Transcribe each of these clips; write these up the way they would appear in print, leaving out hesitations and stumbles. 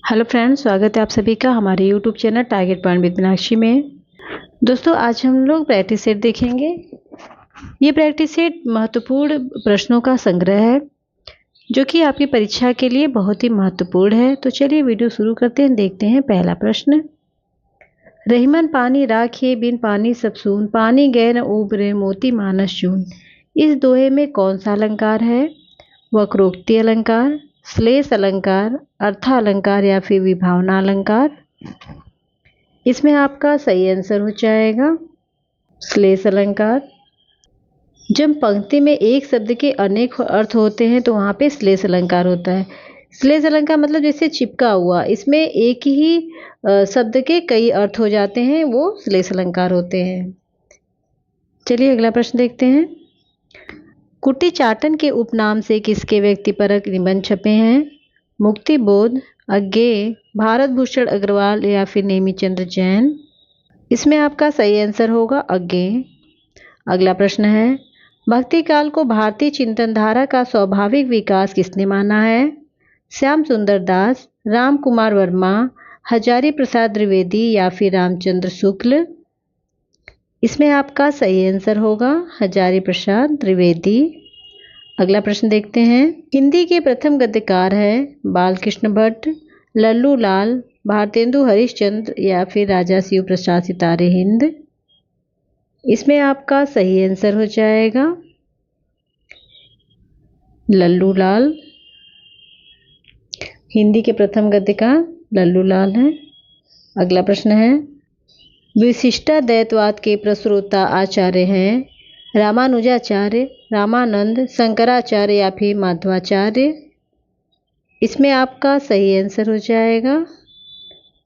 Hello friends, स्वागत है आप सभी का हमारे YouTube channel target point with Meenakshi में। दोस्तों, आज हम लोग प्रैक्टिस सेट देखेंगे। ये प्रैक्टिस सेट महत्वपूर्ण प्रश्नों का संग्रह है जो कि आपकी परीक्षा के लिए बहुत ही महत्वपूर्ण है। तो चलिए वीडियो शुरू करते हैं। देखते हैं पहला प्रश्न। रहीमन पानी राखे बिन पानी सब सून, पानी गए न उबरे मोती मानस चून। इस दोहे में कौन सा अलंकार है? वक्रोक्ति अलंकार, श्लेष अलंकार, अर्थालंकार या फिर विभावना अलंकार? इसमें आपका सही आंसर हो जाएगा श्लेष अलंकार। जब पंक्ति में एक शब्द के अनेक अर्थ होते हैं तो वहाँ पे श्लेष अलंकार होता है। श्लेष अलंकार मतलब जैसे चिपका हुआ, इसमें एक ही शब्द के कई अर्थ हो जाते हैं, वो श्लेष अलंकार होते हैं। चलिए अगला प्रश्न देखते हैं। कुटी चाटन के उपनाम से किसके व्यक्तिपरक निबंध छपे हैं? मुक्ति बोध, अज्ञेय, भारत भूषण अग्रवाल या फिर नेमीचंद्र जैन? इसमें आपका सही आंसर होगा अज्ञेय। अगला प्रश्न है। भक्ति काल को भारतीय चिंतन धारा का स्वाभाविक विकास किसने माना है? श्याम सुंदर दास, राम कुमार वर्मा, हजारी प्रसाद द्विवेदी या फिर रामचंद्र शुक्ल? इसमें आपका सही आंसर होगा हजारी प्रसाद द्विवेदी। अगला प्रश्न देखते हैं। हिंदी के प्रथम गद्यकार है बालकृष्ण भट्ट, लल्लू लाल, भारतेंदु हरिश्चंद्र या फिर राजा शिव प्रसाद सितारे हिंद? इसमें आपका सही आंसर हो जाएगा लल्लू लाल। हिंदी के प्रथम गद्यकार लल्लू लाल हैं। अगला प्रश्न है। विशिष्टाद्वैतवाद के प्रस्रोता आचार्य हैं रामानुजाचार्य, रामानंद, शंकराचार्य या फिर माधवाचार्य? इसमें आपका सही आंसर हो जाएगा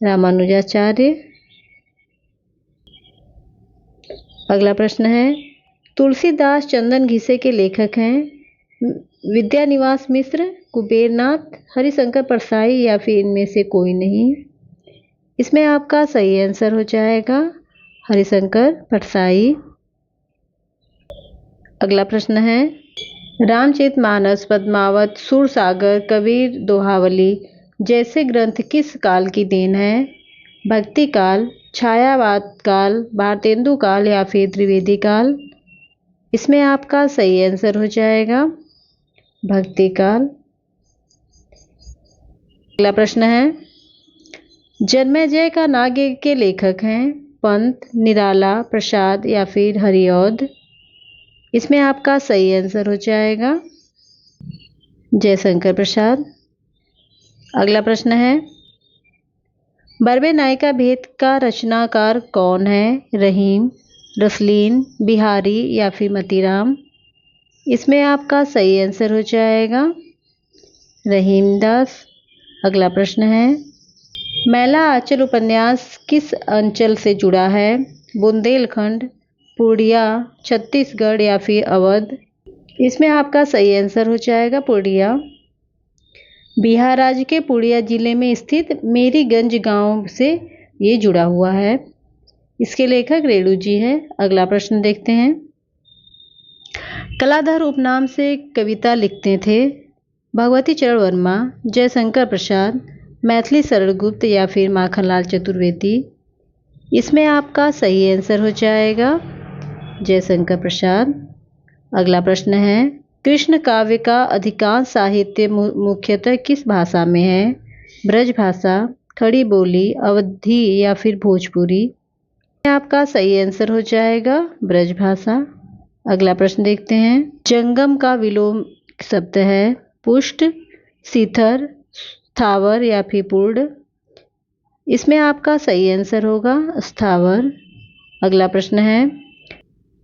रामानुजाचार्य। अगला प्रश्न है। तुलसीदास चंदन घिसे के लेखक हैं विद्यानिवास मिश्र, कुबेरनाथ, हरिशंकर परसाई या फिर इनमें से कोई नहीं? इसमें आपका सही आंसर हो जाएगा हरिशंकर परसाई। अगला प्रश्न है। रामचरितमानस, पद्मावत, सूरसागर, कबीर दोहावली जैसे ग्रंथ किस काल की देन है? भक्ति काल, छायावाद काल, भारतेंदु काल या फिर द्विवेदी काल? इसमें आपका सही आंसर हो जाएगा भक्ति काल। अगला प्रश्न है। जन्मेजय का नाट्य के लेखक हैं पंत, निराला, प्रसाद या फिर हरिऔध? इसमें आपका सही आंसर हो जाएगा जयशंकर प्रसाद। अगला प्रश्न है। बरबे नायिका भेद का रचनाकार कौन है? रहीम, रसलीन, बिहारी या फिर मतीराम? इसमें आपका सही आंसर हो जाएगा रहीमदास। अगला प्रश्न है। मैला आंचल उपन्यास किस अंचल से जुड़ा है? बुंदेलखंड, पूर्णिया, छत्तीसगढ़ या फिर अवध? इसमें आपका सही आंसर हो जाएगा पूर्णिया। बिहार राज्य के पूर्णिया जिले में स्थित मेरीगंज गांव से ये जुड़ा हुआ है। इसके लेखक रेणु जी हैं। अगला प्रश्न देखते हैं। कलाधर उपनाम से कविता लिखते थे भगवती चरण वर्मा, जयशंकर प्रसाद, मैथिली शरण गुप्त या फिर माखनलाल चतुर्वेदी? इसमें आपका सही आंसर हो जाएगा जयशंकर प्रसाद। अगला प्रश्न है। कृष्ण काव्य का अधिकांश साहित्य मुख्यतः किस भाषा में है? ब्रज भाषा, खड़ी बोली, अवधी या फिर भोजपुरी? आपका सही आंसर हो जाएगा ब्रज भाषा। अगला प्रश्न देखते हैं। जंगम का विलोम शब्द है पुष्ट, शिथर, स्थावर या फिर पूर्ण? इसमें आपका सही आंसर होगा स्थावर। अगला प्रश्न है।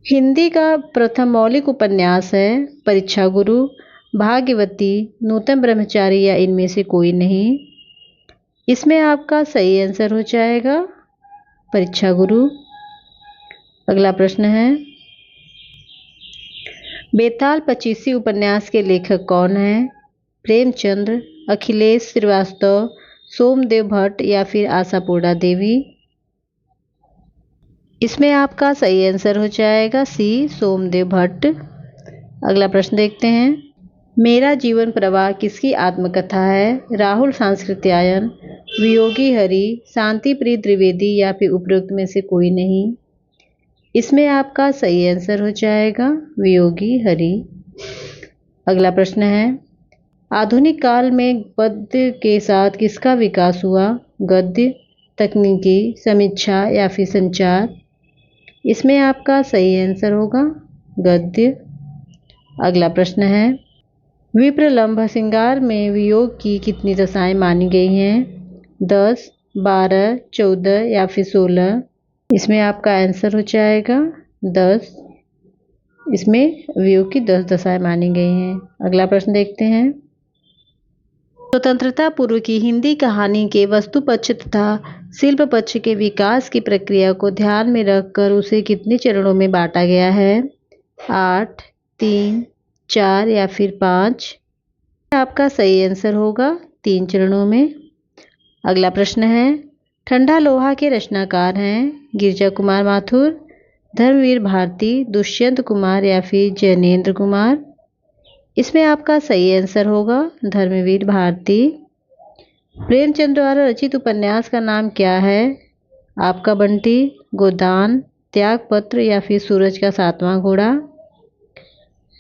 हिंदी का प्रथम मौलिक उपन्यास है परीक्षा गुरु, भाग्यवती, नूतन ब्रह्मचारी या इनमें से कोई नहीं? इसमें आपका सही आंसर हो जाएगा परीक्षा गुरु। अगला प्रश्न है। बेताल पचीसी उपन्यास के लेखक कौन हैं? प्रेमचंद्र, अखिलेश श्रीवास्तव, सोमदेव भट्ट या फिर आशापूर्णा देवी? इसमें आपका सही आंसर हो जाएगा सी, सोमदेव भट्ट। अगला प्रश्न देखते हैं। मेरा जीवन प्रवाह किसकी आत्मकथा है? राहुल सांस्कृत्यायन, वियोगी हरि, शांति प्रिय त्रिवेदी या फिर उपरोक्त में से कोई नहीं। इसमें आपका सही आंसर हो जाएगा वियोगी हरि। अगला प्रश्न है, आधुनिक काल में पद्य के साथ किसका विकास हुआ? गद्य, तकनीकी, समीक्षा या फिर संचार? इसमें आपका सही आंसर होगा गद्य। अगला प्रश्न है, विप्रलंभ श्रृंगार में वियोग की कितनी दशाएं मानी गई हैं? 10, 12, 14 या फिर 16? इसमें आपका आंसर हो जाएगा 10। इसमें वियोग की 10 दशाएं मानी गई हैं। अगला प्रश्न देखते हैं, स्वतंत्रता पूर्व की हिंदी कहानी के वस्तु पक्ष तथा शिल्प पक्ष के विकास की प्रक्रिया को ध्यान में रखकर उसे कितने चरणों में बांटा गया है? 8, 3, 4 या फिर 5? आपका सही आंसर होगा 3 चरणों में। अगला प्रश्न है, ठंडा लोहा के रचनाकार हैं गिरिजा कुमार माथुर, धर्मवीर भारती, दुष्यंत कुमार या फिर जैनेन्द्र कुमार? इसमें आपका सही आंसर होगा धर्मवीर भारती। प्रेमचंद द्वारा रचित उपन्यास का नाम क्या है? आपका बंटी, गोदान, त्यागपत्र या फिर सूरज का 7वां घोड़ा?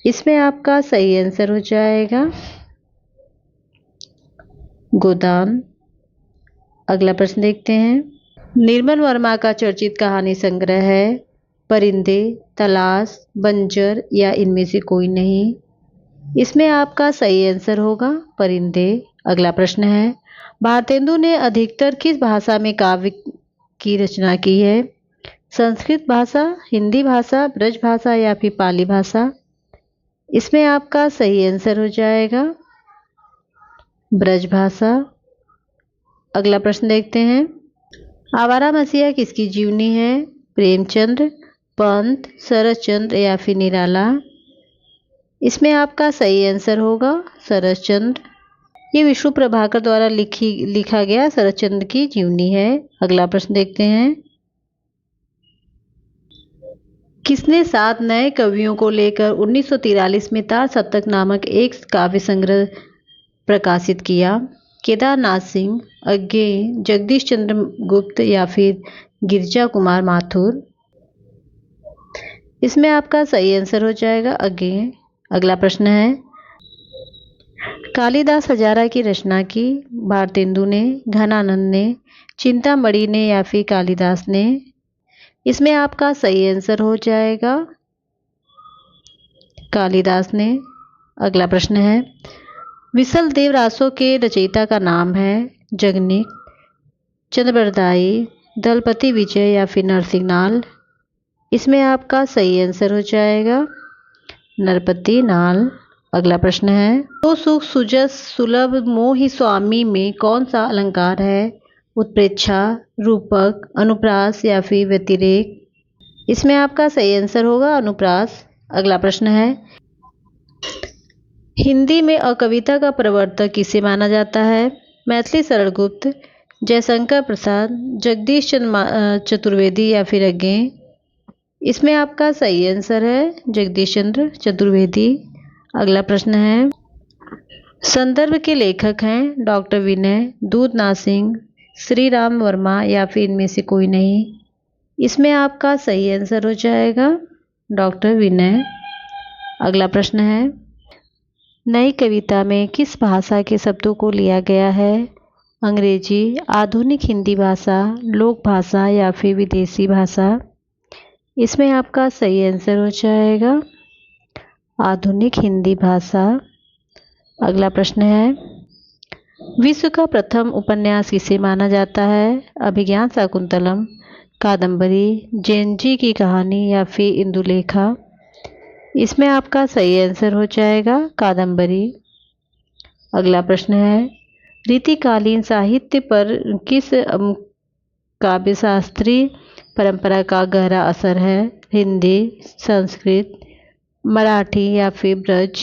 इसमें आपका सही आंसर हो जाएगा गोदान। अगला प्रश्न देखते हैं, निर्मल वर्मा का चर्चित कहानी संग्रह है परिंदे, तलाश, बंजर या इनमें से कोई नहीं? इसमें आपका सही आंसर होगा परिंदे। अगला प्रश्न है, भारतेंदु ने अधिकतर किस भाषा में काव्य की रचना की है? संस्कृत भाषा, हिंदी भाषा, ब्रज भाषा या फिर पाली भाषा? इसमें आपका सही आंसर हो जाएगा ब्रज भाषा। अगला प्रश्न देखते हैं, आवारा मसीहा किसकी जीवनी है? प्रेमचंद, पंत, शरतचंद्र या फिर निराला? इसमें आपका सही आंसर होगा शरतचंद्र। ये विष्णु प्रभाकर द्वारा लिखा गया शरतचंद्र की जीवनी है। अगला प्रश्न देखते हैं, किसने 7 नए कवियों को लेकर 1943 में तार सप्तक नामक एक काव्य संग्रह प्रकाशित किया? केदारनाथ सिंह, अज्ञेय, जगदीश चंद्र गुप्त या फिर गिरिजा कुमार माथुर? इसमें आपका सही आंसर हो जाएगा अज्ञेय। अगला प्रश्न है, कालिदास हजारा की रचना की भारतेंदु ने, घनानंद ने, चिंतामणि ने या फिर कालिदास ने? इसमें आपका सही आंसर हो जाएगा कालिदास ने। अगला प्रश्न है, विसल देव रासों के रचयिता का नाम है जगनिक, चंद्रबरदाई, दलपति विजय या फिर नरसिंहनाल? इसमें आपका सही आंसर हो जाएगा नरपति नाल। अगला प्रश्न है, तो सुख सुजस सुलभ मोहि स्वामी में कौन सा अलंकार है? उत्प्रेक्षा, रूपक, अनुप्रास या फिर व्यतिरेक? इसमें आपका सही आंसर होगा अनुप्रास। अगला प्रश्न है, हिंदी में अकविता का प्रवर्तक किसे माना जाता है? मैथिली शरण गुप्त, जयशंकर प्रसाद, जगदीश चंद्र चतुर्वेदी या फिर अज्ञेय? इसमें आपका सही आंसर है जगदीश चंद्र चतुर्वेदी। अगला प्रश्न है, संदर्भ के लेखक हैं डॉक्टर विनय, दूधनाथ सिंह, श्री राम वर्मा या फिर इनमें से कोई नहीं? इसमें आपका सही आंसर हो जाएगा डॉक्टर विनय। अगला प्रश्न है, नई कविता में किस भाषा के शब्दों को लिया गया है? अंग्रेजी, आधुनिक हिंदी भाषा, लोक भाषा या फिर विदेशी भाषा? इसमें आपका सही आंसर हो जाएगा आधुनिक हिंदी भाषा। अगला प्रश्न है, विश्व का प्रथम उपन्यास किसे माना जाता है? अभिज्ञान शाकुंतलम, कादम्बरी, जैन जी की कहानी या फिर इंदुलेखा? इसमें आपका सही आंसर हो जाएगा कादम्बरी। अगला प्रश्न है, रीतिकालीन साहित्य पर किस काव्यशास्त्रीय परंपरा का गहरा असर है? हिंदी, संस्कृत, मराठी या फिर ब्रज?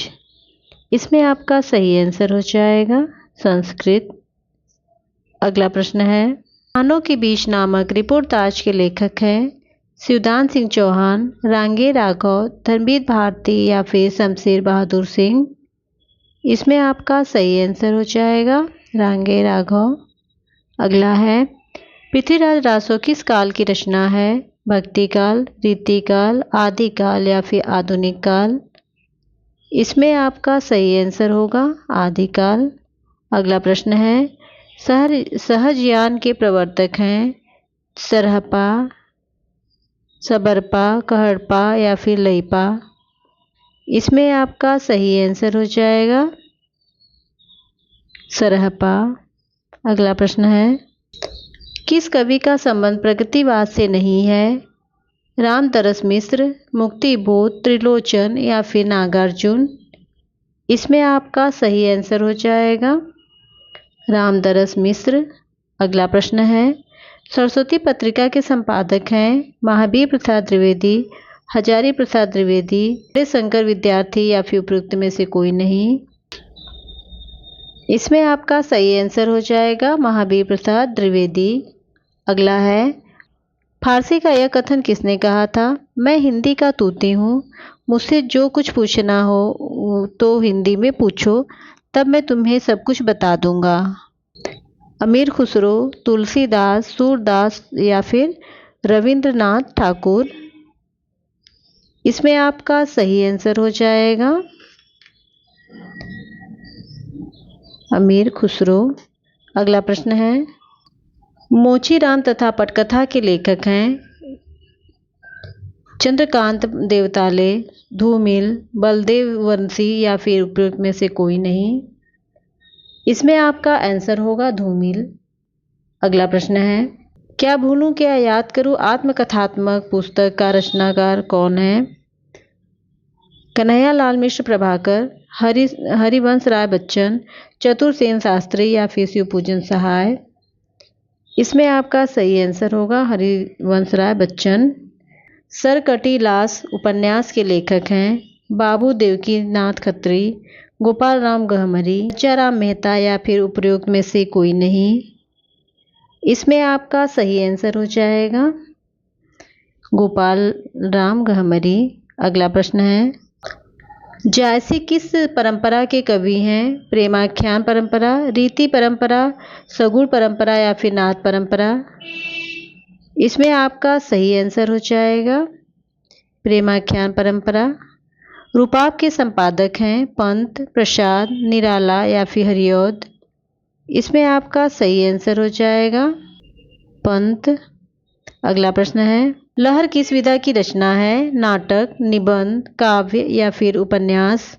इसमें आपका सही आंसर हो जाएगा संस्कृत। अगला प्रश्न है, खानों के बीच नामक रिपोर्टाज के लेखक हैं शिवदान सिंह चौहान, रांगे राघव, धर्मवीर भारती या फिर शमशेर बहादुर सिंह? इसमें आपका सही आंसर हो जाएगा रांगे राघव। अगला है, पृथ्वीराज रासो किस काल की रचना है? भक्ति काल, रीतिकाल, आदिकाल या फिर आधुनिक काल? इसमें आपका सही आंसर होगा आदिकाल। अगला प्रश्न है, सहजयान के प्रवर्तक हैं सरहपा, सबरपा, कहड़पा या फिर लईपा? इसमें आपका सही आंसर हो जाएगा सरहपा। अगला प्रश्न है, किस कवि का संबंध प्रगतिवाद से नहीं है? रामतरस मिश्र, मुक्तिबोध, त्रिलोचन या फिर नागार्जुन? इसमें आपका सही आंसर हो जाएगा रामतरस मिश्र। अगला प्रश्न है, सरस्वती पत्रिका के संपादक हैं महावीर प्रसाद द्विवेदी, हजारी प्रसाद द्विवेदी, शंकर विद्यार्थी या फिर उपयुक्त में से कोई नहीं? इसमें आपका सही आंसर हो जाएगा महावीर प्रसाद द्विवेदी। अगला है, फारसी का यह कथन किसने कहा था? मैं हिंदी का तूती हूँ, मुझसे जो कुछ पूछना हो तो हिंदी में पूछो, तब मैं तुम्हें सब कुछ बता दूंगा। अमीर खुसरो, तुलसीदास, सूरदास या फिर रविंद्रनाथ ठाकुर? इसमें आपका सही आंसर हो जाएगा अमीर खुसरो। अगला प्रश्न है, मोचीराम तथा पटकथा के लेखक हैं चंद्रकांत देवताले, धूमिल, बलदेव वंशी या फिर उपयुक्त में से कोई नहीं? इसमें आपका आंसर होगा धूमिल। अगला प्रश्न है, क्या भूलूं क्या याद करूं आत्मकथात्मक पुस्तक का रचनाकार कौन है? कन्हैयालाल मिश्र प्रभाकर, हरिवंश राय बच्चन, चतुरसेन शास्त्री या फिर शिवपूजन सहाय? इसमें आपका सही आंसर होगा हरिवंश राय बच्चन। सरकटी लाश उपन्यास के लेखक हैं बाबू देवकी नाथ खत्री, गोपाल राम गहमरी, राम मेहता या फिर उपयुक्त में से कोई नहीं? इसमें आपका सही आंसर हो जाएगा गोपाल राम गहमरी। अगला प्रश्न है, जायसी किस परंपरा के कवि हैं? प्रेमाख्यान परंपरा, रीति परंपरा, सगुण परंपरा या फिर नाथ परंपरा? इसमें आपका सही आंसर हो जाएगा प्रेमाख्यान परंपरा। रूपाप के संपादक हैं पंत, प्रसाद, निराला या फिर हरिऔध? इसमें आपका सही आंसर हो जाएगा पंत। अगला प्रश्न है, लहर किस विधा की रचना है? नाटक, निबंध, काव्य या फिर उपन्यास?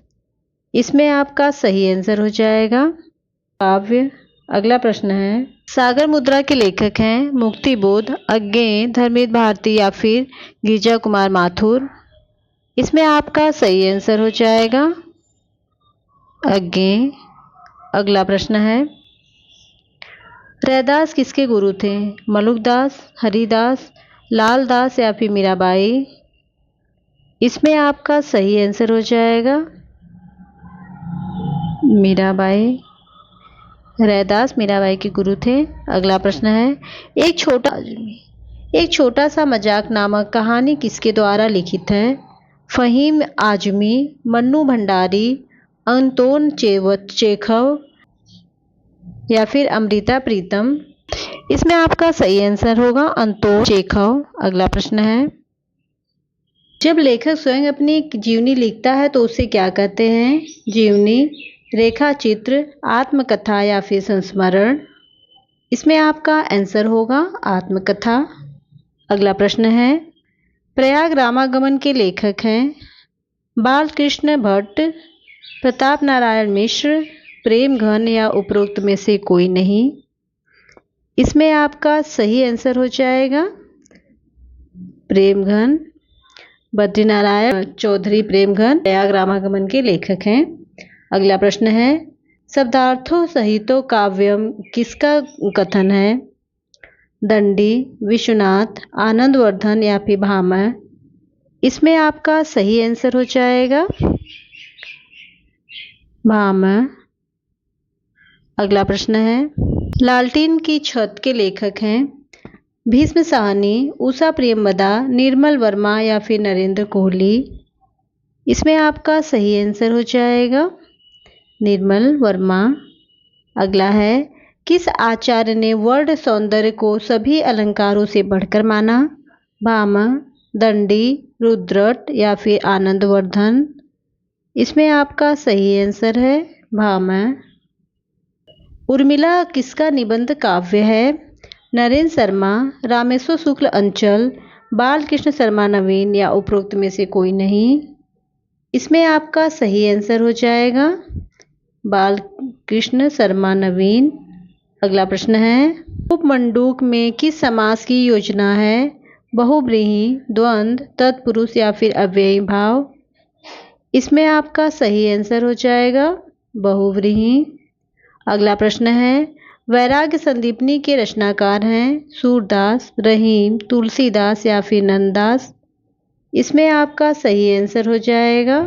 इसमें आपका सही आंसर हो जाएगा काव्य। अगला प्रश्न है, सागर मुद्रा के लेखक हैं मुक्तिबोध, अज्ञेय, धर्मेंद्र भारती या फिर गिरिजा कुमार माथुर? इसमें आपका सही आंसर हो जाएगा अज्ञेय। अगला प्रश्न है, रैदास किसके गुरु थे? मलुकदास, हरिदास, लालदास या फिर मीराबाई? इसमें आपका सही आंसर हो जाएगा मीराबाई। रैदास मीराबाई के गुरु थे। अगला प्रश्न है, एक छोटा सा मजाक नामक कहानी किसके द्वारा लिखित है? फहीम आजमी, मन्नू भंडारी, अंतोन चेखव या फिर अमृता प्रीतम? इसमें आपका सही आंसर होगा अंतोन चेखव। अगला प्रश्न है, जब लेखक स्वयं अपनी जीवनी लिखता है तो उसे क्या कहते हैं? जीवनी, रेखा चित्र, आत्मकथा या फिर संस्मरण? इसमें आपका आंसर होगा आत्मकथा। अगला प्रश्न है, प्रयाग रामागमन के लेखक हैं बालकृष्ण भट्ट, प्रताप नारायण मिश्र, प्रेमघन या उपरोक्त में से कोई नहीं? इसमें आपका सही आंसर हो जाएगा प्रेमघन। बद्रीनारायण चौधरी प्रेमघन प्रयाग रामागमन के लेखक हैं। अगला प्रश्न है, शब्दार्थों सहितो काव्यम किसका कथन है? दंडी, विश्वनाथ, आनंदवर्धन या फिर भामह? इसमें आपका सही आंसर हो जाएगा भामह। अगला प्रश्न है, लालटेन की छत के लेखक हैं भीष्म साहनी, उषा प्रियमदा, निर्मल वर्मा या फिर नरेंद्र कोहली? इसमें आपका सही आंसर हो जाएगा निर्मल वर्मा। अगला है, किस आचार्य ने वर्ण सौंदर्य को सभी अलंकारों से बढ़कर माना? भामा, दंडी, रुद्रट या फिर आनंदवर्धन? इसमें आपका सही आंसर है भामा। उर्मिला किसका निबंध काव्य है? नरेंद्र शर्मा, रामेश्वर शुक्ल अंचल, बालकृष्ण शर्मा नवीन या उपरोक्त में से कोई नहीं? इसमें आपका सही आंसर हो जाएगा बालकृष्ण शर्मा नवीन। अगला प्रश्न है, उपमंडूक में किस समास की योजना है? बहुव्रीहि, द्वंद्व, तत्पुरुष या फिर अव्ययी भाव? इसमें आपका सही आंसर हो जाएगा बहुव्रीहि। अगला प्रश्न है, वैराग्य संदीपनी के रचनाकार हैं सूरदास, रहीम, तुलसीदास या फिर नंददास? इसमें आपका सही आंसर हो जाएगा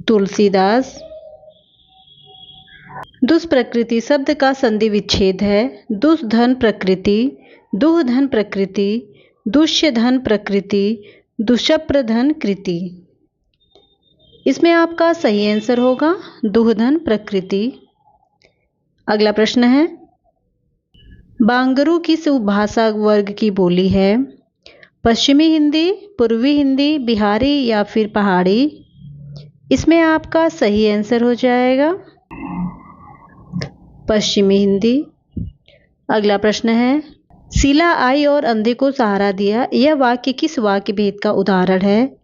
तुलसीदास। दुष्प्रकृति शब्द का संधि विच्छेद है दुष्धन प्रकृति, दुहधन प्रकृति, दुष्यधन प्रकृति, दुष्प्रधन कृति। इसमें आपका सही आंसर होगा दुहधन प्रकृति। अगला प्रश्न है, बांगरू किस उपभाषा वर्ग की बोली है? पश्चिमी हिंदी, पूर्वी हिंदी, बिहारी या फिर पहाड़ी? इसमें आपका सही आंसर हो जाएगा पश्चिमी हिंदी। अगला प्रश्न है, शीला आई और अंधे को सहारा दिया, यह वाक्य किस वाक्य भेद का उदाहरण है?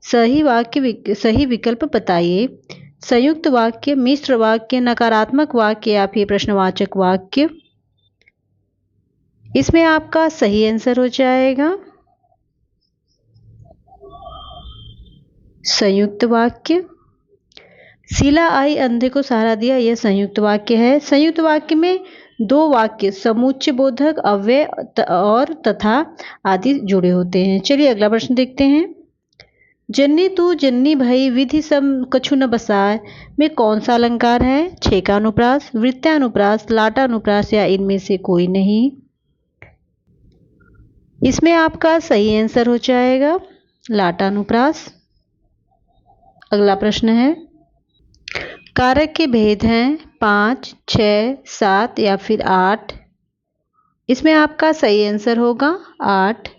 सही विकल्प बताइए। संयुक्त वाक्य, मिश्र वाक्य, नकारात्मक वाक्य या फिर प्रश्नवाचक वाक्य? इसमें आपका सही आंसर हो जाएगा संयुक्त वाक्य। शीला आई अंधे को सहारा दिया, यह संयुक्त वाक्य है। संयुक्त वाक्य में दो वाक्य समुच्चय बोधक, अव्यय और तथा आदि जुड़े होते हैं। चलिए अगला प्रश्न देखते हैं, जन्नी तू जन्नी भई विधि सम कछु न बसाए में कौन सा अलंकार है? छेकानुप्रास, वृत्तानुप्रास, लाटानुप्रास या इनमें से कोई नहीं? इसमें आपका सही आंसर हो जाएगा लाटानुप्रास। अगला प्रश्न है, कारक के भेद हैं 5, 6, 7 या फिर 8? इसमें आपका सही आंसर होगा 8।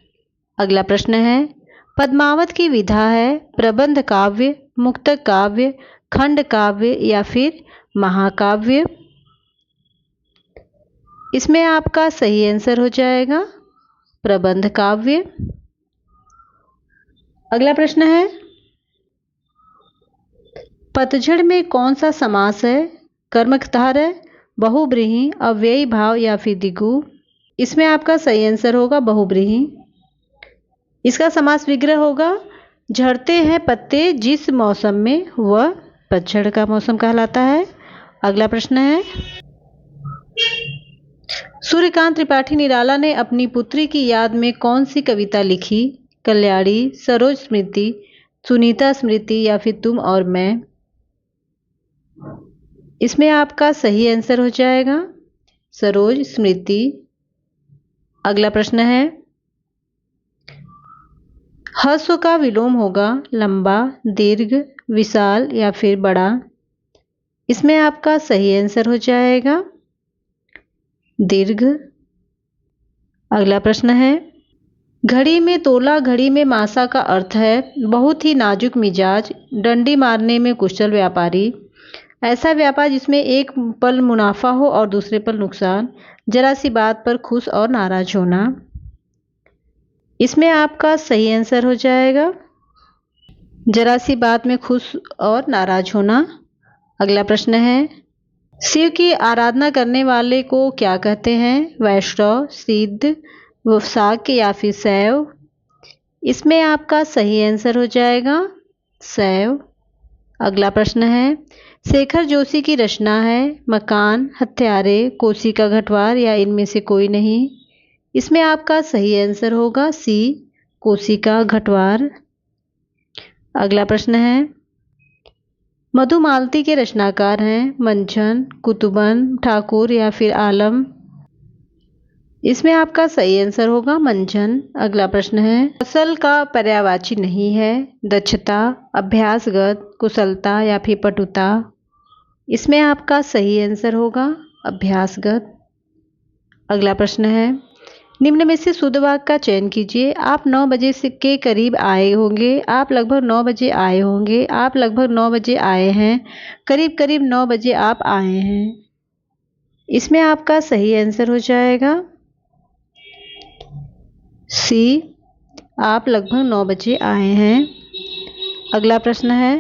अगला प्रश्न है, पद्मावत की विधा है प्रबंध काव्य, मुक्तक काव्य, खंड काव्य या फिर महाकाव्य? इसमें आपका सही आंसर हो जाएगा प्रबंध काव्य। अगला प्रश्न है, पतझड़ में कौन सा समास है? कर्मधारय, बहुव्रीहि, अव्ययी भाव या फिर द्विगु? इसमें आपका सही आंसर होगा बहुव्रीहि। इसका समास विग्रह होगा झड़ते हैं पत्ते जिस मौसम में, वह पतझड़ का मौसम कहलाता है। अगला प्रश्न है, सूर्यकांत त्रिपाठी निराला ने अपनी पुत्री की याद में कौन सी कविता लिखी? कल्याणी, सरोज स्मृति, सुनीता स्मृति या फिर तुम और मैं? इसमें आपका सही आंसर हो जाएगा सरोज स्मृति। अगला प्रश्न है, ह्रस्व का विलोम होगा लंबा, दीर्घ, विशाल या फिर बड़ा? इसमें आपका सही आंसर हो जाएगा दीर्घ। अगला प्रश्न है, घड़ी में तोला घड़ी में मासा का अर्थ है बहुत ही नाजुक मिजाज, डंडी मारने में कुशल व्यापारी, ऐसा व्यापार जिसमें एक पल मुनाफा हो और दूसरे पल नुकसान, जरा सी बात पर खुश और नाराज होना। इसमें आपका सही आंसर हो जाएगा जरा सी बात में खुश और नाराज होना। अगला प्रश्न है, शिव की आराधना करने वाले को क्या कहते हैं? वैष्णव, सिद्ध, शाक्य या फिर शैव? इसमें आपका सही आंसर हो जाएगा शैव। अगला प्रश्न है, शेखर जोशी की रचना है मकान, हत्यारे, कोसी का घटवार या इनमें से कोई नहीं? इसमें आपका सही आंसर होगा सी, कोसी का घटवार। अगला प्रश्न है, मधुमालती के रचनाकार हैं मंझन, कुतुबन, ठाकुर या फिर आलम? इसमें आपका सही आंसर होगा मंझन। अगला प्रश्न है, कौशल का पर्यायवाची नहीं है दक्षता, अभ्यासगत, कुशलता या फिर पटुता? इसमें आपका सही आंसर होगा अभ्यासगत। अगला प्रश्न है, निम्न में से शुद्ध वाक्य का चयन कीजिए। आप 9 बजे से के करीब आए होंगे। आप लगभग 9 बजे आए होंगे। आप लगभग 9 बजे आए हैं। करीब करीब 9 बजे आप आए हैं। इसमें आपका सही आंसर हो जाएगा सी, आप लगभग 9 बजे आए हैं। अगला प्रश्न है,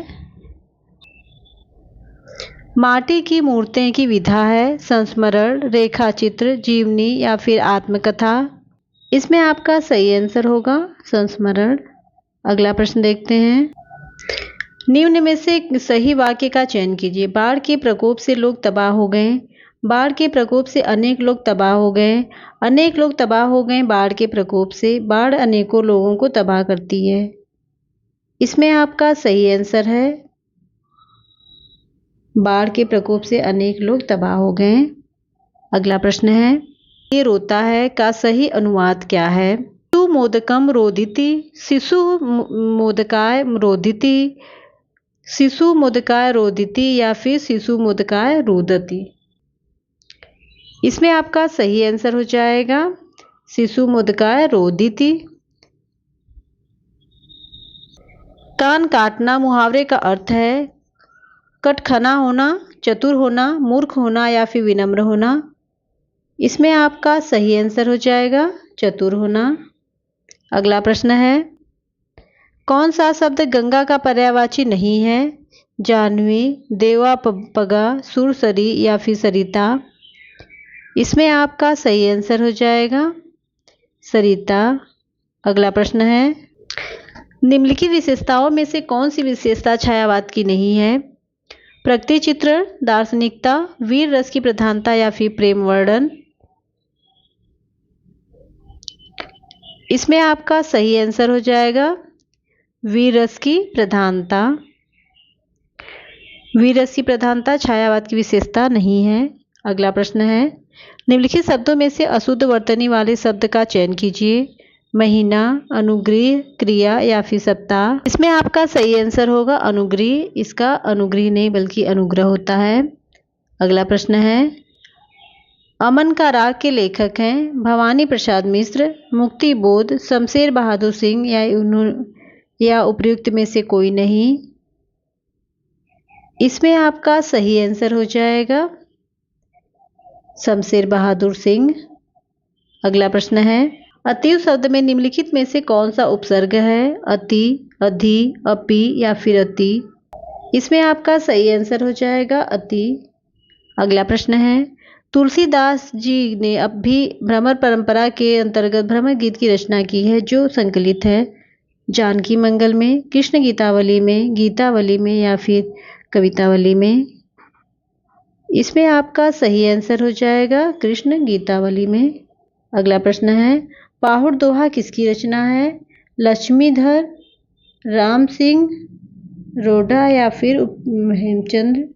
माटी की मूर्तें की विधा है संस्मरण, रेखा चित्र, जीवनी या फिर आत्मकथा। इसमें आपका सही आंसर होगा संस्मरण। अगला प्रश्न देखते हैं, निम्न में से सही वाक्य का चयन कीजिए। बाढ़ के प्रकोप से लोग तबाह हो गए। बाढ़ के प्रकोप से अनेक लोग तबाह हो गए। अनेक लोग तबाह हो गए बाढ़ के प्रकोप से। बाढ़ अनेकों लोगों को तबाह करती है। इसमें आपका सही आंसर है बाढ़ के प्रकोप से अनेक लोग तबाह हो गए। अगला प्रश्न है, ये रोता है का सही अनुवाद क्या है? शिशु मोदकम रोदिति, शिशु मोदकाय रोदिति, शिशु मोदकाय रोदिति या फिर शिशु मोदकाय रोदति। इसमें आपका सही आंसर हो जाएगा शिशु मोदकाय रोदिति। कान काटना मुहावरे का अर्थ है कटखना होना, चतुर होना, मूर्ख होना या फिर विनम्र होना। इसमें आपका सही आंसर हो जाएगा चतुर होना। अगला प्रश्न है, कौन सा शब्द गंगा का पर्यायवाची नहीं है? जाह्नवी, देवा पगा, सुरसरी या फिर सरिता। इसमें आपका सही आंसर हो जाएगा सरिता। अगला प्रश्न है, निम्नलिखित विशेषताओं में से कौन सी विशेषता छायावाद की नहीं है? प्रकृति चित्रण, दार्शनिकता, वीर रस की प्रधानता या फिर प्रेम वर्णन। इसमें आपका सही आंसर हो जाएगा वीर रस की प्रधानता। वीर रस की प्रधानता छायावाद की विशेषता नहीं है। अगला प्रश्न है, निम्नलिखित शब्दों में से अशुद्ध वर्तनी वाले शब्द का चयन कीजिए। महीना, अनुग्रह, क्रिया या फिर सप्ताह। इसमें आपका सही आंसर होगा अनुग्रह। इसका अनुग्रह नहीं बल्कि अनुग्रह होता है। अगला प्रश्न है, अमन का राग के लेखक हैं भवानी प्रसाद मिश्र, मुक्ति बोध, शमशेर बहादुर सिंह या उपर्युक्त में से कोई नहीं। इसमें आपका सही आंसर हो जाएगा शमशेर बहादुर सिंह। अगला प्रश्न है, अतीव शब्द में निम्नलिखित में से कौन सा उपसर्ग है? अति, अधि, अपि या फिर अति। इसमें आपका सही आंसर हो जाएगा अति। अगला प्रश्न है, तुलसीदास जी ने अब भी भ्रमर परंपरा के अंतर्गत भ्रमर गीत की रचना की है जो संकलित है जानकी मंगल में, कृष्ण गीतावली में, गीतावली में या फिर कवितावली में। इसमें आपका सही आंसर हो जाएगा कृष्ण गीतावली में। अगला प्रश्न है, पाहुड़ दोहा किसकी रचना है? लक्ष्मीधर, राम सिंह, रोडा या फिर हेमचंद्र।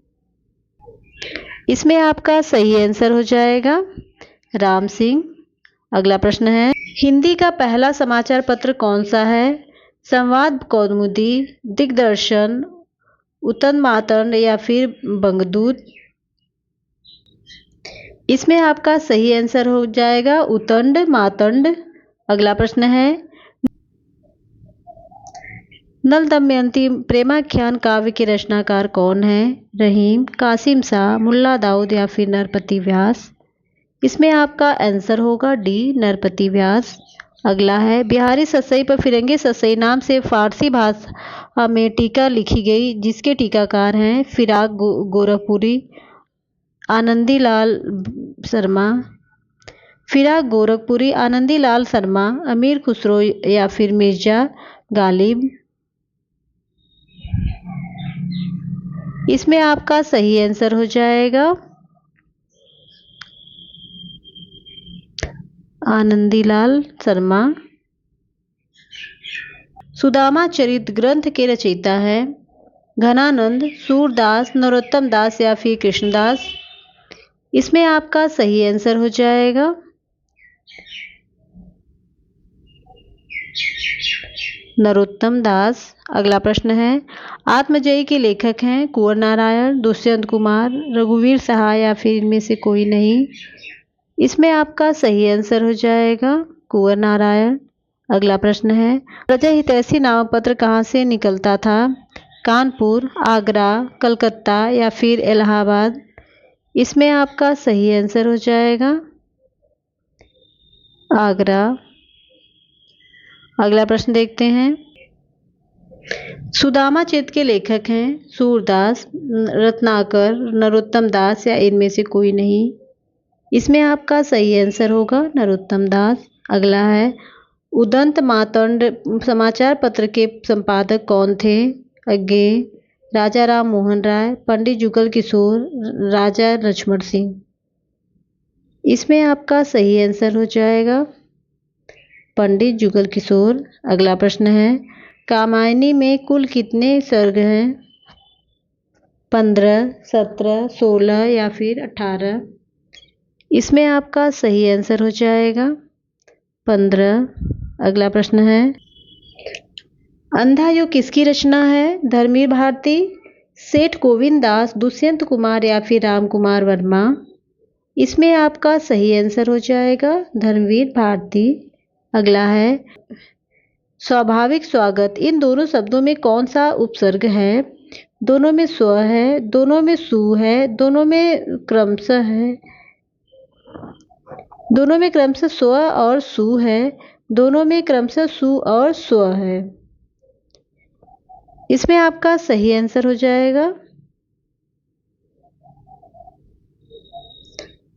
इसमें आपका सही आंसर हो जाएगा राम सिंह। अगला प्रश्न है, हिंदी का पहला समाचार पत्र कौन सा है? संवाद कौमुदी, दिग्दर्शन, उतन मातंड या फिर बंगदूत। इसमें आपका सही आंसर हो जाएगा उतंड मातंड। अगला प्रश्न है, नल दमयंती प्रेमाख्यान काव्य के रचनाकार कौन है? रहीम, कासिम शाह, मुल्ला दाऊद या फिर नरपति व्यास। इसमें आपका आंसर होगा डी नरपति व्यास। अगला है, बिहारी ससई पर फिरंगी ससई नाम से फारसी भाषा में टीका लिखी गई जिसके टीकाकार हैं फिराक गोरखपुरी, आनंदीलाल शर्मा। फिराक गोरखपुरी, आनंदीलाल शर्मा, अमीर खुसरो या फिर मिर्जा गालिब। इसमें आपका सही आंसर हो जाएगा आनंदीलाल शर्मा। सुदामा चरित ग्रंथ के रचयिता है घनानंद, सूरदास, नरोत्तम दास या फिर कृष्णदास। इसमें आपका सही आंसर हो जाएगा नरोत्तम दास। अगला प्रश्न है, आत्मजयी के लेखक हैं कुंवर नारायण, दुष्यंत कुमार, रघुवीर सहाय या फिर इनमें से कोई नहीं। इसमें आपका सही आंसर हो जाएगा कुंवर नारायण। अगला प्रश्न है, प्रजा हितैषी नामपत्र कहाँ से निकलता था? कानपुर, आगरा, कलकत्ता या फिर इलाहाबाद। इसमें आपका सही आंसर हो जाएगा आगरा। अगला प्रश्न देखते हैं, सुदामा चित्त के लेखक हैं सूरदास, रत्नाकर, नरोत्तम दास या इनमें से कोई नहीं। इसमें आपका सही आंसर होगा नरोत्तम दास। अगला है, उदंत मातंड समाचार पत्र के संपादक कौन थे? अज्ञे, राजा राम मोहन राय, पंडित जुगल किशोर, राजा लक्ष्मण सिंह। इसमें आपका सही आंसर हो जाएगा पंडित जुगल किशोर। अगला प्रश्न है, कामायनी में कुल कितने सर्ग हैं? 15, 17, 16 या फिर 18। इसमें आपका सही आंसर हो जाएगा 15। अगला प्रश्न है, अंधा युग किसकी रचना है? धर्मवीर भारती, सेठ गोविंद दास, दुष्यंत कुमार या फिर राम कुमार वर्मा। इसमें आपका सही आंसर हो जाएगा धर्मवीर भारती। अगला है, स्वाभाविक स्वागत, इन दोनों शब्दों में कौन सा उपसर्ग है? दोनों में स्व है, दोनों में सु है, दोनों में क्रमशः है, दोनों में क्रमशः स्व और सु है, दोनों में क्रमशः सु और स्व है। इसमें आपका सही आंसर हो जाएगा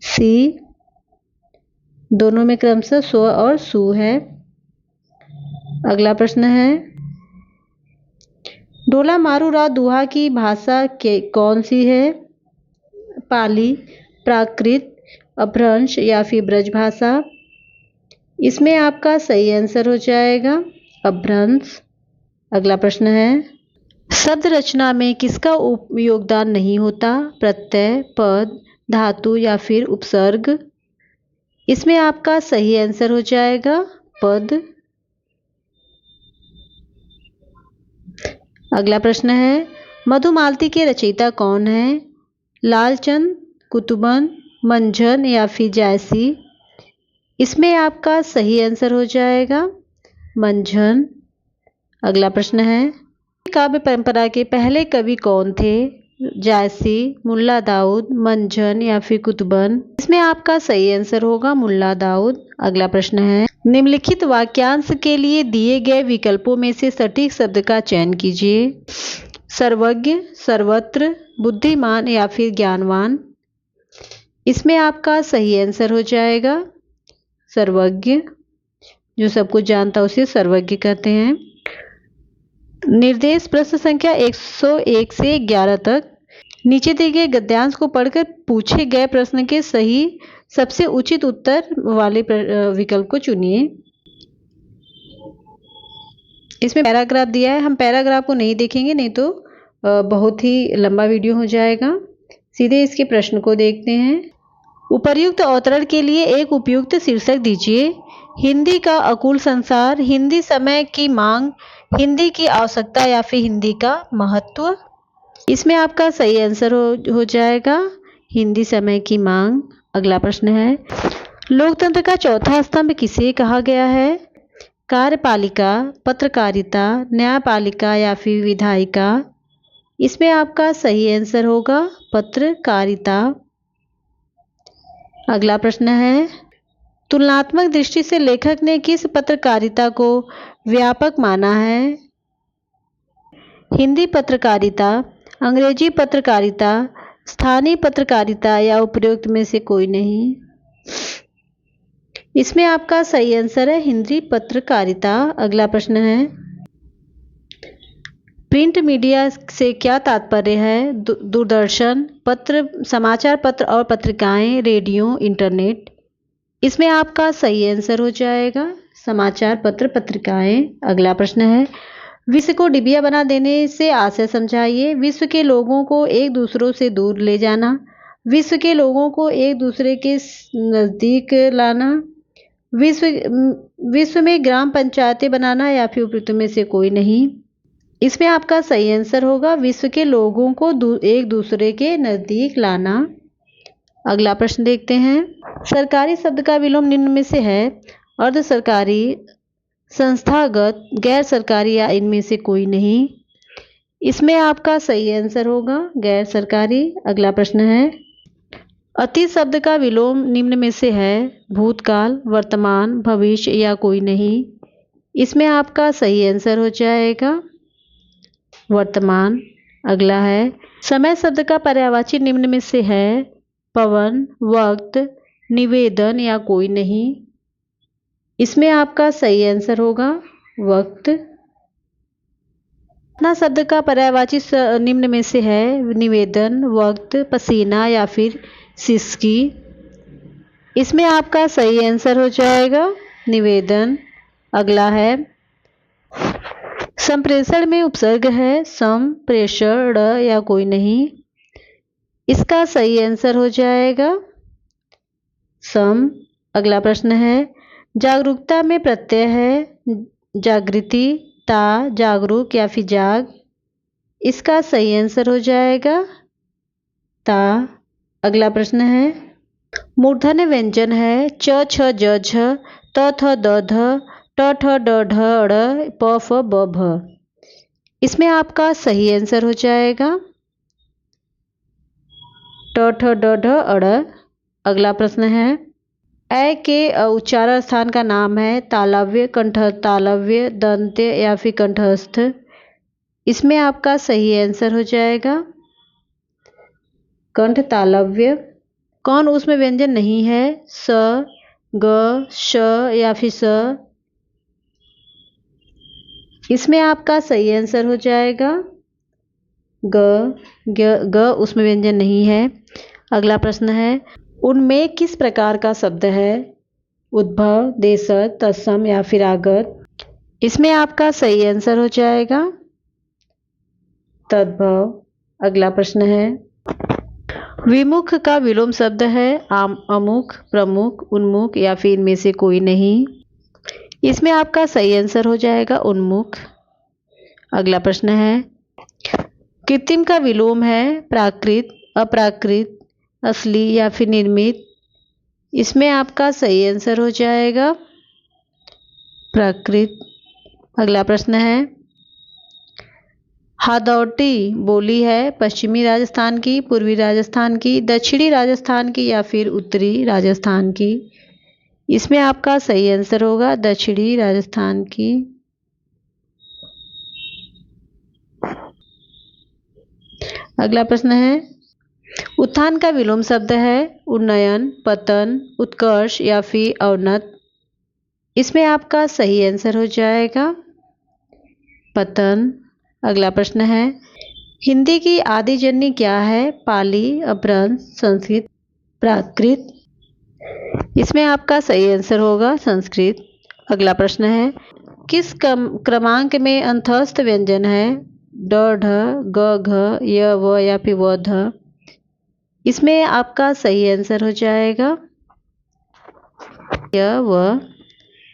सी, दोनों में क्रमशः स्व और सु है। अगला प्रश्न है, ढोला मारू राव दुहा की भाषा कौन सी है? पाली, प्राकृत, अपभ्रंश या फिर ब्रजभाषा। इसमें आपका सही आंसर हो जाएगा अपभ्रंश। अगला प्रश्न है, शब्द रचना में किसका योगदान नहीं होता? प्रत्यय, पद, धातु या फिर उपसर्ग। इसमें आपका सही आंसर हो जाएगा पद। अगला प्रश्न है, मधुमालती के रचयिता कौन है? लालचंद, कुतुबन, मंझन या फिर जायसी। इसमें आपका सही आंसर हो जाएगा मंझन। अगला प्रश्न है, काव्य परंपरा के पहले कवि कौन थे? जायसी, मुल्ला दाऊद, मंझन या फिर कुतुबन। इसमें आपका सही आंसर होगा मुल्ला दाऊद। अगला प्रश्न है, निम्नलिखित वाक्यांश के लिए दिए गए विकल्पों में से सटीक शब्द का चयन कीजिए। सर्वज्ञ, सर्वत्र, बुद्धिमान या फिर ज्ञानवान। इसमें आपका सही आंसर हो जाएगा सर्वज्ञ। जो सब कुछ जानता उसे सर्वज्ञ कहते हैं। निर्देश प्रश्न संख्या 101 से 11 तक। नीचे दिए गए गद्यांश को पढ़कर पूछे गए प्रश्न के सही सबसे उचित उत्तर वाले विकल्प को चुनिए। इसमें पैराग्राफ दिया है, हम पैराग्राफ को नहीं देखेंगे, नहीं तो बहुत ही लंबा वीडियो हो जाएगा। सीधे इसके प्रश्न को देखते हैं। उपर्युक्त अवतरण के लिए एक उपयुक्त शीर्षक दीजिए। हिंदी का अकुल संसार, हिंदी समय की मांग, हिंदी की आवश्यकता या फिर हिंदी का महत्व। इसमें आपका सही आंसर हो जाएगा हिंदी समय की मांग। अगला प्रश्न है, लोकतंत्र का चौथा स्तंभ किसे कहा गया है? कार्यपालिका, पत्रकारिता, न्यायपालिका या फिर विधायिका। इसमें आपका सही आंसर होगा पत्रकारिता। अगला प्रश्न है, तुलनात्मक दृष्टि से लेखक ने किस पत्रकारिता को व्यापक माना है? हिंदी पत्रकारिता, अंग्रेजी पत्रकारिता, स्थानीय पत्रकारिता या उपरोक्त में से कोई नहीं। इसमें आपका सही आंसर है हिंदी पत्रकारिता। अगला प्रश्न है, प्रिंट मीडिया से क्या तात्पर्य है? दूरदर्शन, पत्र, समाचार पत्र और पत्रिकाएं, रेडियो, इंटरनेट। इसमें आपका सही आंसर हो जाएगा समाचार पत्र पत्रिकाएं। अगला प्रश्न है, विश्व को डिबिया बना देने से आशय समझाइए। विश्व के लोगों को एक दूसरों से दूर ले जाना, विश्व के लोगों को एक दूसरे के नज़दीक लाना, विश्व में ग्राम पंचायतें बनाना या फिर उपयुक्त में से कोई नहीं। इसमें आपका सही आंसर होगा विश्व के लोगों को एक दूसरे के नज़दीक लाना। अगला प्रश्न देखते हैं। सरकारी शब्द का विलोम निम्न में से है। अर्ध सरकारी, संस्थागत, गैर सरकारी या इनमें से कोई नहीं। इसमें आपका सही आंसर होगा गैर सरकारी। अगला प्रश्न है। अतीत शब्द का विलोम निम्न में से है। भूतकाल, वर्तमान, भविष्य या कोई नहीं। इसमें आपका सही आंसर हो जाएगा वर्तमान। अगला है। समय शब्द का पर्यायवाची निम्न में से है। पवन, वक्त, निवेदन या कोई नहीं। इसमें आपका सही आंसर होगा वक्त। अपना शब्द का पर्यायवाची निम्न में से है। निवेदन, वक्त, पसीना या फिर सिसकी। इसमें आपका सही आंसर हो जाएगा निवेदन। अगला है। संप्रेषण में उपसर्ग है। संप्रेषण या कोई नहीं। इसका सही आंसर हो जाएगा सम। अगला प्रश्न है। जागरूकता में प्रत्यय है। जागृति, ता, जागरूक या फिर जाग। इसका सही आंसर हो जाएगा ता। अगला प्रश्न है। मूर्धन्य व्यंजन है। च, छ, ज, झ, त, थ, द, ध, ट, ठ, ड, ढ, ड़, प, फ, ब, भ। इसमें आपका सही आंसर हो जाएगा ट, ठ, ड, ढ, अड़। अगला प्रश्न है। ए के उच्चारण स्थान का नाम है। तालव्य, कंठ तालव्य, दंत्य या फिर कंठस्थ। इसमें आपका सही आंसर हो जाएगा कंठ तालव्य। कौन उसमें व्यंजन नहीं है। स, ग, श या फिर स। इसमें आपका सही आंसर हो जाएगा ग उसमें व्यंजन नहीं है। अगला प्रश्न है। उनमें किस प्रकार का शब्द है। उद्भव, देशज, तत्सम या फिर आगत। इसमें आपका सही आंसर हो जाएगा तद्भव। अगला प्रश्न है। विमुख का विलोम शब्द है। अमुख, प्रमुख, उन्मुख या फिर इनमें से कोई नहीं। इसमें आपका सही आंसर हो जाएगा उन्मुख। अगला प्रश्न है। कृत्रिम का विलोम है। प्राकृत, अप्राकृत, असली या फिर निर्मित। इसमें आपका सही आंसर हो जाएगा प्राकृत। अगला प्रश्न है। हादौती बोली है। पश्चिमी राजस्थान की, पूर्वी राजस्थान की, दक्षिणी राजस्थान की या फिर उत्तरी राजस्थान की। इसमें आपका सही आंसर होगा दक्षिणी राजस्थान की। अगला प्रश्न है। उत्थान का विलोम शब्द है। उन्नयन, पतन, उत्कर्ष या फिर अवनत। इसमें आपका सही आंसर हो जाएगा पतन। अगला प्रश्न है। हिंदी की आदि जननी क्या है। पाली, अपभ्रंश, संस्कृत, प्राकृत। इसमें आपका सही आंसर होगा संस्कृत। अगला प्रश्न है। किस क्रमांक में अंतस्थ व्यंजन है। ड, ढ, ग, घ, य, व या फिर व, ध। इसमें आपका सही आंसर हो जाएगा य, व।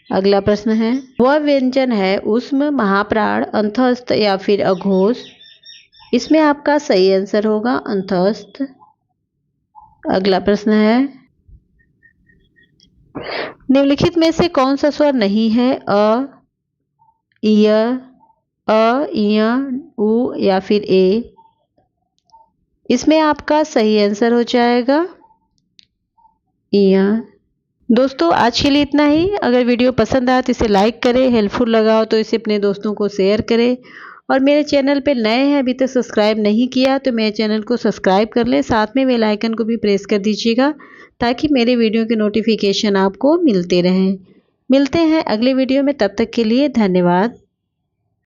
अगला प्रश्न है। वह व्यंजन है ऊष्म, महाप्राण, अंतस्थ या फिर अघोष। इसमें आपका सही आंसर होगा अंतस्थ। अगला प्रश्न है। निम्नलिखित में से कौन सा स्वर नहीं है। अ, य, उ या फिर ए। इसमें आपका सही आंसर हो जाएगा य। दोस्तों आज के लिए इतना ही। अगर वीडियो पसंद आया तो इसे लाइक करें, हेल्पफुल लगा हो तो इसे अपने दोस्तों को शेयर करें और मेरे चैनल पे नए हैं अभी तक सब्सक्राइब नहीं किया तो मेरे चैनल को सब्सक्राइब कर लें। साथ में बेल आइकन को भी प्रेस कर दीजिएगा ताकि मेरे वीडियो के नोटिफिकेशन आपको मिलते रहें। मिलते हैं अगले वीडियो में, तब तक के लिए धन्यवाद।